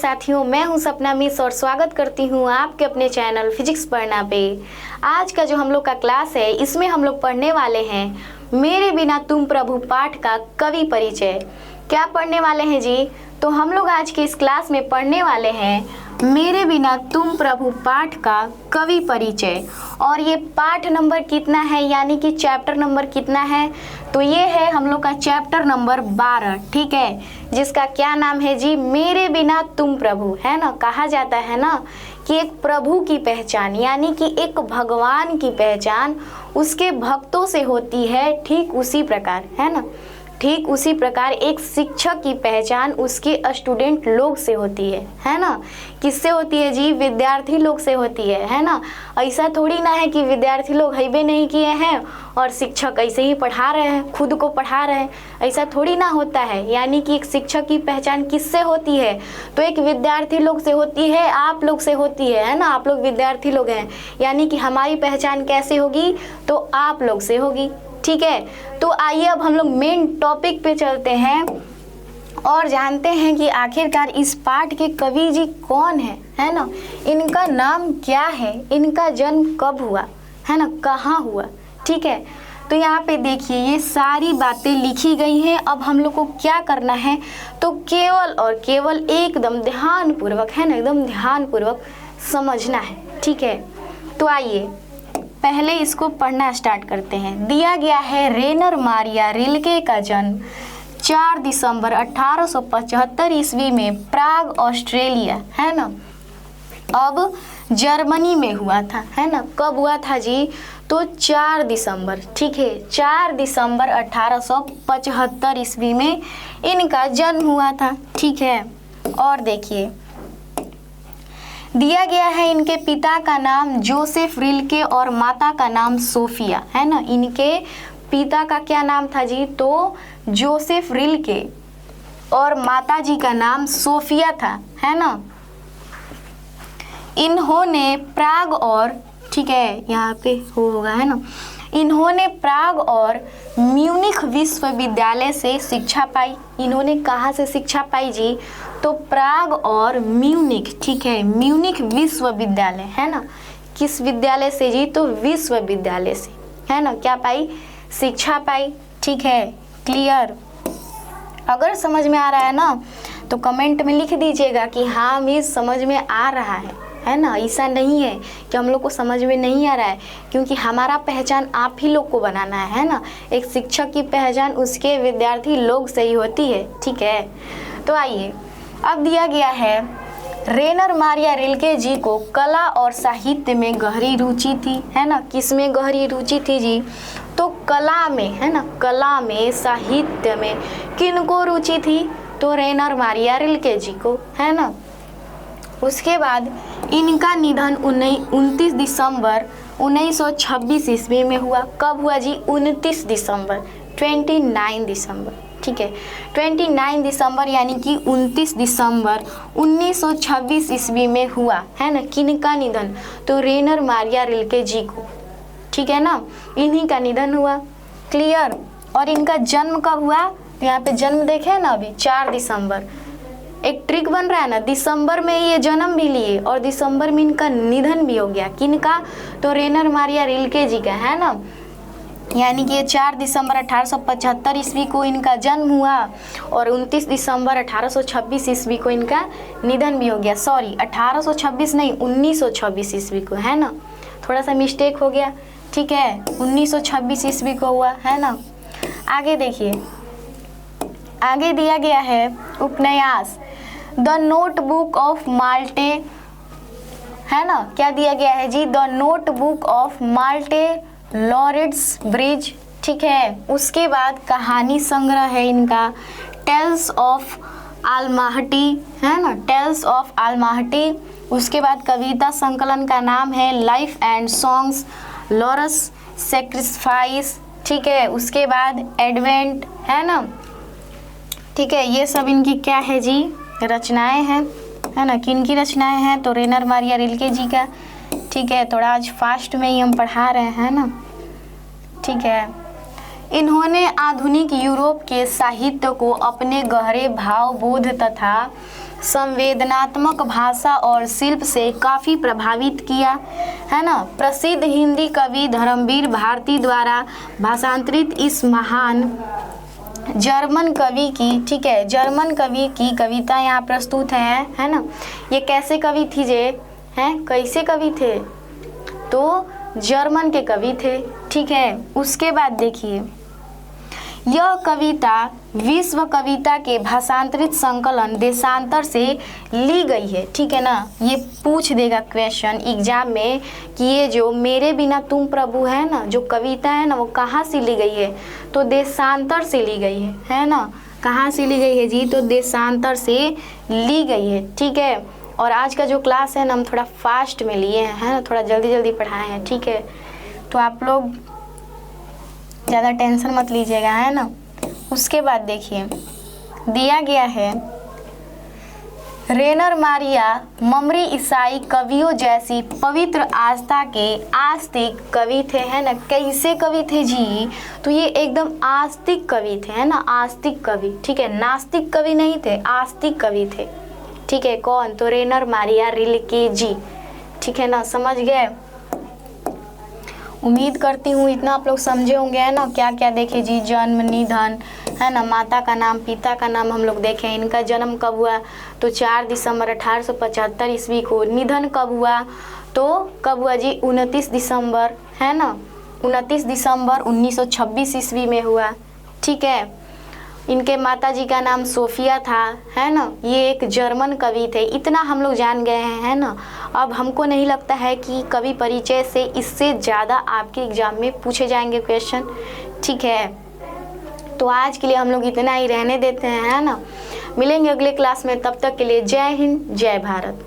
साथियों, मैं हूं सपना मिस और स्वागत करती हूं आपके अपने चैनल फिजिक्स पढ़ना पे। आज का जो हम लोग का क्लास है, इसमें हम लोग पढ़ने वाले हैं मेरे बिना तुम प्रभु पाठ का कवि परिचय। क्या पढ़ने वाले हैं जी? तो हम लोग आज के इस क्लास में पढ़ने वाले हैं मेरे बिना तुम प्रभु पाठ का कवि परिचय। और ये पाठ नंबर कितना है, यानी कि चैप्टर नंबर कितना है? तो ये है हम लोग का चैप्टर नंबर 12, ठीक है, जिसका क्या नाम है जी? मेरे बिना तुम प्रभु। है ना, कहा जाता है ना कि एक प्रभु की पहचान, यानी कि एक भगवान की पहचान उसके भक्तों से होती है, ठीक उसी प्रकार, है ना, ठीक उसी प्रकार एक शिक्षक की पहचान उसके स्टूडेंट लोग से होती है ना। किससे होती है जी? विद्यार्थी लोग से होती है ना। ऐसा थोड़ी ना है कि विद्यार्थी लोग हईबे नहीं किए हैं और शिक्षक ऐसे ही पढ़ा रहे हैं, खुद को पढ़ा रहे हैं, ऐसा थोड़ी ना होता है। यानी कि एक शिक्षक की पहचान किससे होती है? तो एक विद्यार्थी लोग से होती है, आप लोग से होती है ना। आप लोग विद्यार्थी लोग हैं, यानी कि हमारी पहचान कैसे होगी? तो आप लोग से होगी, ठीक है। तो आइए अब हम लोग मेन टॉपिक पे चलते हैं और जानते हैं कि आखिरकार इस पाठ के कवि जी कौन है ना, इनका नाम क्या है, इनका जन्म कब हुआ, है ना, कहाँ हुआ, ठीक है। तो यहाँ पे देखिए ये सारी बातें लिखी गई हैं। अब हम लोग को क्या करना है? तो केवल और केवल एकदम ध्यानपूर्वक, है ना, एकदम ध्यानपूर्वक समझना है, ठीक है। तो आइए पहले इसको पढ़ना स्टार्ट करते हैं। दिया गया है रेनर मारिया रिल्के का जन्म 4 दिसंबर 1875 ईस्वी में प्राग ऑस्ट्रेलिया, है ना, अब जर्मनी में हुआ था, है ना। कब हुआ था जी? तो 4 दिसंबर, ठीक है, 4 दिसंबर 1875 ईस्वी में इनका जन्म हुआ था, ठीक है। और देखिए दिया गया है इनके पिता का नाम जोसेफ रिल्के और माता का नाम सोफिया, है ना। इनके पिता का क्या नाम था जी? तो जोसेफ रिल्के और माता जी का नाम सोफिया था, है ना। इन्होंने प्राग और, ठीक है, यहाँ पे होगा, है ना, इन्होंने प्राग और म्यूनिख विश्वविद्यालय से शिक्षा पाई। इन्होंने कहाँ से शिक्षा पाई जी? तो प्राग और म्यूनिख, ठीक है, म्यूनिख विश्वविद्यालय, है ना। किस विद्यालय से जी? तो विश्वविद्यालय से, है ना, क्या पाई? शिक्षा पाई, ठीक है, क्लियर। अगर समझ में आ रहा है ना तो कमेंट में लिख दीजिएगा कि हाँ मिस समझ में आ रहा है ना। ऐसा नहीं है कि हम लोग को समझ में नहीं आ रहा है, क्योंकि हमारा पहचान आप ही लोग को बनाना है ना। एक शिक्षक की पहचान उसके विद्यार्थी लोग से ही होती है, ठीक है। तो आइए अब दिया गया है रेनर मारिया रिल्के जी को कला और साहित्य में गहरी रुचि थी, है ना। किस में गहरी रुचि थी जी? तो कला में, है ना, कला में, साहित्य में। किनको रुचि थी? तो रेनर मारिया रिल्के जी को, है ना। उसके बाद इनका निधन 29 दिसंबर 1926 ईस्वी में हुआ। कब हुआ जी? 29 दिसंबर, 29 दिसंबर, ठीक है, 29 दिसंबर यानी कि 29 दिसंबर 1926 ईस्वी में हुआ, है ना। किनका निधन? तो रेनर मारिया रिल्के जी को, ठीक है ना, इन्हीं का निधन हुआ, क्लियर। और इनका जन्म कब हुआ? तो यहाँ पे जन्म देखे ना अभी, 4 दिसंबर। एक ट्रिक बन रहा है ना, दिसंबर में ये जन्म भी लिए और दिसंबर में इनका निधन भी हो गया। किनका? तो रेनर मारिया रिल्के जी का, है ना। यानी कि 4 दिसंबर 1875 ईस्वी को इनका जन्म हुआ और 29 दिसंबर 1826 ईस्वी को इनका निधन भी हो गया। सॉरी, 1826 नहीं, 1926 ईस्वी को, है ना, थोड़ा सा मिस्टेक हो गया, ठीक है, 1926 ईस्वी को हुआ, है ना। आगे देखिए, आगे दिया गया है उपन्यास द नोटबुक ऑफ माल्टे, है ना। क्या दिया गया है जी? The notebook of Malte Lawrence Bridge, ठीक है। उसके बाद कहानी संग्रह है इनका टेल्स ऑफ आलमाहटी, है ना, टेल्स ऑफ आलमाहटी। उसके बाद कविता संकलन का नाम है life and songs Laurus sacrifice, ठीक है। उसके बाद एडवेंट, है ना, ठीक है। ये सब इनकी क्या है जी? रचनाएं हैं, है ना। किन की रचनाएं हैं? तो रेनर मारिया रिल्के जी का, ठीक है। थोड़ा आज फास्ट में ही हम पढ़ा रहे हैं ना, ठीक है। इन्होंने आधुनिक यूरोप के साहित्य को अपने गहरे भावबोध तथा संवेदनात्मक भाषा और शिल्प से काफ़ी प्रभावित किया, है ना। प्रसिद्ध हिंदी कवि धर्मवीर भारती द्वारा भाषांतरित इस महान जर्मन कवि की, ठीक है, जर्मन कवि की कविता यहाँ प्रस्तुत है ना। ये कैसे कवि थी जे हैं, कैसे कवि थे, तो जर्मन के कवि थे, ठीक है। उसके बाद देखिए, यह कविता विश्व कविता के भाषांतरित संकलन देशांतर से ली गई है, ठीक है ना। ये पूछ देगा क्वेश्चन एग्जाम में कि ये जो मेरे बिना तुम प्रभु है ना, जो कविता है ना, वो कहाँ से ली गई है, तो देशांतर से ली गई है ना। कहाँ से ली गई है जी, तो देशांतर से ली गई है, ठीक है। और आज का जो क्लास है ना, हम थोड़ा फास्ट में लिए हैं, है ना, थोड़ा जल्दी जल्दी पढ़ाए हैं, ठीक है। तो आप लोग ज़्यादा टेंशन मत लीजिएगा, है ना। उसके बाद देखिए, दिया गया है रेनर मारिया ममरी ईसाई कवियों जैसी पवित्र आस्था के आस्तिक कवि थे, है ना। कैसे कवि थे जी, तो ये एकदम आस्तिक कवि थे, है ना, आस्तिक कवि, ठीक है। नास्तिक कवि नहीं थे, आस्तिक कवि थे, ठीक है। कौन, तो रेनर मारिया रिल्के जी, ठीक है ना, समझ गए। उम्मीद करती हूँ इतना आप लोग समझे होंगे, है ना। क्या क्या देखे जी, जन्म, निधन, है ना, माता का नाम, पिता का नाम हम लोग देखें। इनका जन्म कब हुआ, तो 4 दिसंबर 1875 ईस्वी को। निधन कब हुआ, तो कब हुआ जी, 29 दिसंबर, है ना, 29 दिसंबर 1926 ईस्वी में हुआ, ठीक है। इनके माताजी का नाम सोफिया था, है ना। ये एक जर्मन कवि थे। इतना हम लोग जान गए हैं, है ना। अब हमको नहीं लगता है कि कवि परिचय से इससे ज़्यादा आपके एग्जाम में पूछे जाएंगे क्वेश्चन, ठीक है। तो आज के लिए हम लोग इतना ही रहने देते हैं, है ना। मिलेंगे अगले क्लास में, तब तक के लिए जय हिंद, जय भारत।